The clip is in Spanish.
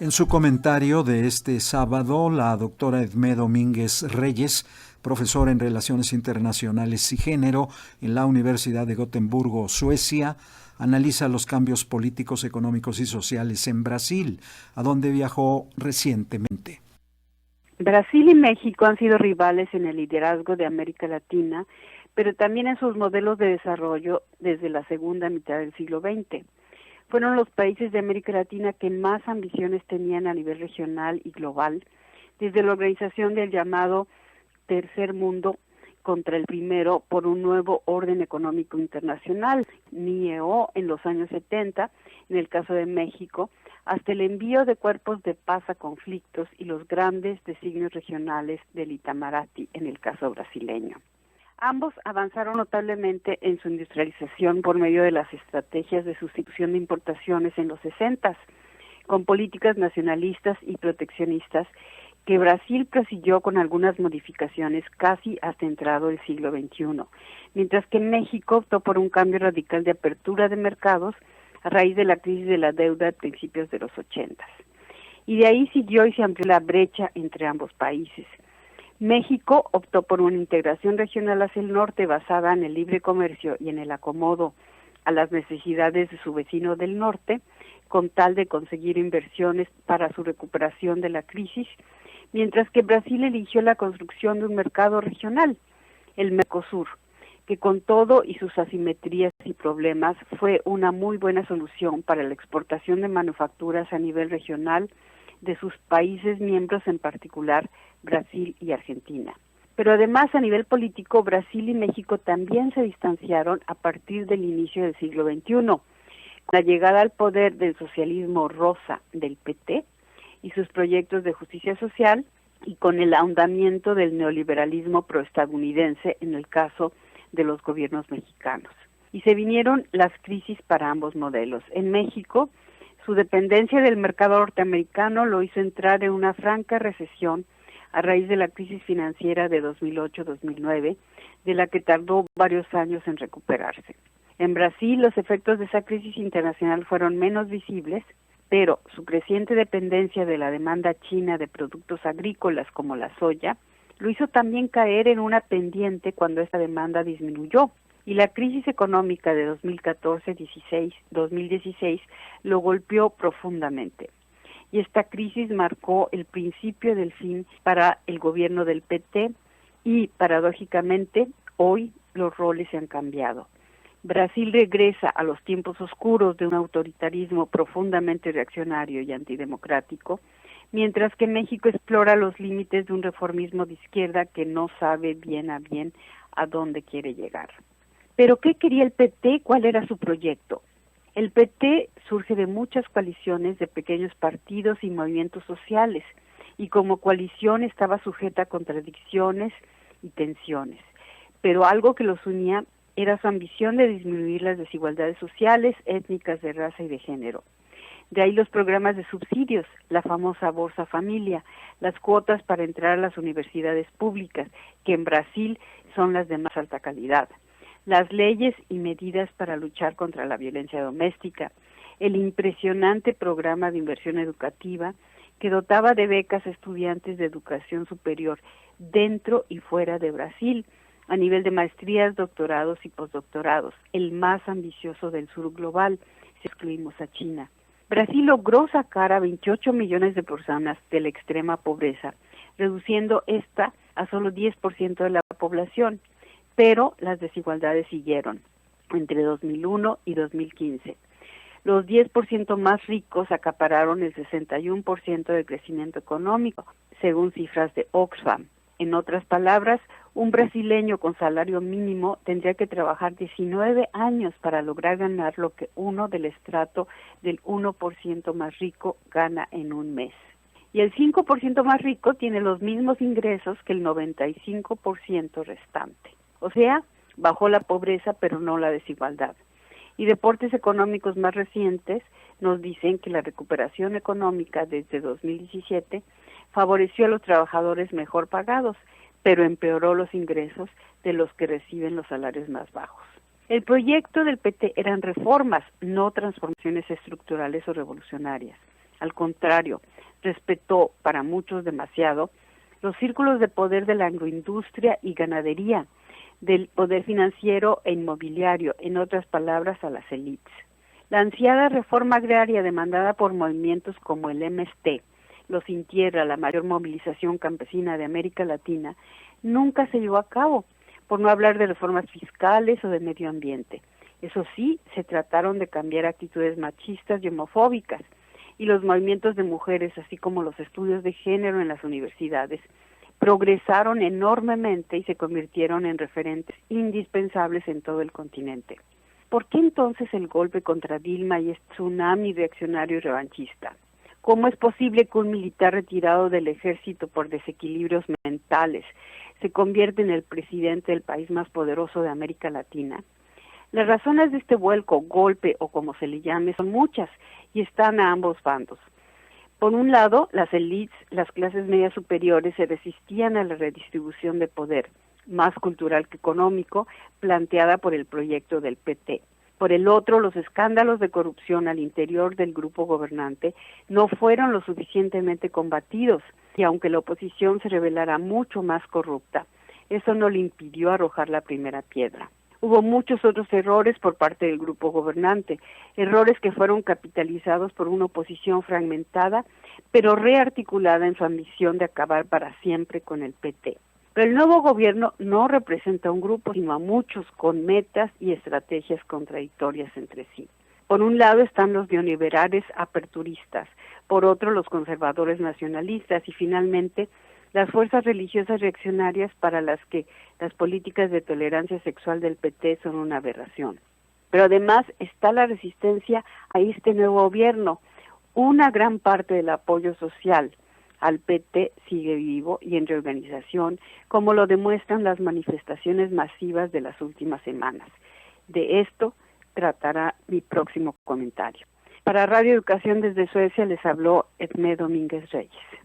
En su comentario de este sábado, la doctora Edmé Domínguez Reyes, profesora en Relaciones Internacionales y Género en la Universidad de Gotemburgo, Suecia, analiza los cambios políticos, económicos y sociales en Brasil, a donde viajó recientemente. Brasil y México han sido rivales en el liderazgo de América Latina, pero también en sus modelos de desarrollo desde la segunda mitad del siglo XX. Fueron los países de América Latina que más ambiciones tenían a nivel regional y global, desde la organización del llamado Tercer Mundo contra el Primero por un nuevo orden económico internacional, NIEO, en los años 70, en el caso de México, hasta el envío de cuerpos de paz a conflictos y los grandes designios regionales del Itamaraty, en el caso brasileño. Ambos avanzaron notablemente en su industrialización por medio de las estrategias de sustitución de importaciones en los 60, con políticas nacionalistas y proteccionistas que Brasil prosiguió con algunas modificaciones casi hasta entrado el siglo XXI, mientras que México optó por un cambio radical de apertura de mercados a raíz de la crisis de la deuda a principios de los 80. Y de ahí siguió y se amplió la brecha entre ambos países. México optó por una integración regional hacia el norte basada en el libre comercio y en el acomodo a las necesidades de su vecino del norte, con tal de conseguir inversiones para su recuperación de la crisis, mientras que Brasil eligió la construcción de un mercado regional, el Mercosur, que con todo y sus asimetrías y problemas fue una muy buena solución para la exportación de manufacturas a nivel regional de sus países miembros, en particular Brasil y Argentina. Pero además, a nivel político, Brasil y México también se distanciaron a partir del inicio del siglo XXI, con la llegada al poder del socialismo rosa del PT y sus proyectos de justicia social, y con el ahondamiento del neoliberalismo proestadounidense en el caso de los gobiernos mexicanos. Y se vinieron las crisis para ambos modelos. En México, su dependencia del mercado norteamericano lo hizo entrar en una franca recesión a raíz de la crisis financiera de 2008-2009, de la que tardó varios años en recuperarse. En Brasil, los efectos de esa crisis internacional fueron menos visibles, pero su creciente dependencia de la demanda china de productos agrícolas como la soya lo hizo también caer en una pendiente cuando esta demanda disminuyó. Y la crisis económica de 2014-2016 lo golpeó profundamente. Y esta crisis marcó el principio del fin para el gobierno del PT y, paradójicamente, hoy los roles se han cambiado. Brasil regresa a los tiempos oscuros de un autoritarismo profundamente reaccionario y antidemocrático, mientras que México explora los límites de un reformismo de izquierda que no sabe bien a dónde quiere llegar. ¿Pero qué quería el PT? ¿Cuál era su proyecto? El PT surge de muchas coaliciones de pequeños partidos y movimientos sociales, y como coalición estaba sujeta a contradicciones y tensiones. Pero algo que los unía era su ambición de disminuir las desigualdades sociales, étnicas, de raza y de género. De ahí los programas de subsidios, la famosa Bolsa Familia, las cuotas para entrar a las universidades públicas, que en Brasil son las de más alta calidad, las leyes y medidas para luchar contra la violencia doméstica, el impresionante programa de inversión educativa que dotaba de becas a estudiantes de educación superior dentro y fuera de Brasil, a nivel de maestrías, doctorados y postdoctorados, el más ambicioso del sur global, si excluimos a China. Brasil logró sacar a 28 millones de personas de la extrema pobreza, reduciendo esta a solo 10% de la población, pero las desigualdades siguieron entre 2001 y 2015. Los 10% más ricos acapararon el 61% del crecimiento económico, según cifras de Oxfam. En otras palabras, un brasileño con salario mínimo tendría que trabajar 19 años para lograr ganar lo que uno del estrato del 1% más rico gana en un mes. Y el 5% más rico tiene los mismos ingresos que el 95% restante. O sea, bajó la pobreza, pero no la desigualdad. Y reportes económicos más recientes nos dicen que la recuperación económica desde 2017 favoreció a los trabajadores mejor pagados, pero empeoró los ingresos de los que reciben los salarios más bajos. El proyecto del PT eran reformas, no transformaciones estructurales o revolucionarias. Al contrario, respetó, para muchos demasiado, los círculos de poder de la agroindustria y ganadería, del poder financiero e inmobiliario, en otras palabras, a las élites. La ansiada reforma agraria demandada por movimientos como el MST, los Sin Tierra, la mayor movilización campesina de América Latina, nunca se llevó a cabo, por no hablar de reformas fiscales o de medio ambiente. Eso sí, se trataron de cambiar actitudes machistas y homofóbicas, y los movimientos de mujeres, así como los estudios de género en las universidades, progresaron enormemente y se convirtieron en referentes indispensables en todo el continente. ¿Por qué entonces el golpe contra Dilma y este tsunami reaccionario y revanchista? ¿Cómo es posible que un militar retirado del ejército por desequilibrios mentales se convierta en el presidente del país más poderoso de América Latina? Las razones de este vuelco, golpe o como se le llame, son muchas y están a ambos bandos. Por un lado, las élites, las clases medias superiores, se resistían a la redistribución de poder, más cultural que económico, planteada por el proyecto del PT. Por el otro, los escándalos de corrupción al interior del grupo gobernante no fueron lo suficientemente combatidos, y aunque la oposición se revelara mucho más corrupta, eso no le impidió arrojar la primera piedra. Hubo muchos otros errores por parte del grupo gobernante, errores que fueron capitalizados por una oposición fragmentada, pero rearticulada en su ambición de acabar para siempre con el PT. Pero el nuevo gobierno no representa a un grupo, sino a muchos con metas y estrategias contradictorias entre sí. Por un lado están los neoliberales aperturistas, por otro los conservadores nacionalistas y finalmente las fuerzas religiosas reaccionarias para las que las políticas de tolerancia sexual del PT son una aberración. Pero además está la resistencia a este nuevo gobierno. Una gran parte del apoyo social al PT sigue vivo y en reorganización, como lo demuestran las manifestaciones masivas de las últimas semanas. De esto tratará mi próximo comentario. Para Radio Educación desde Suecia les habló Edmé Domínguez Reyes.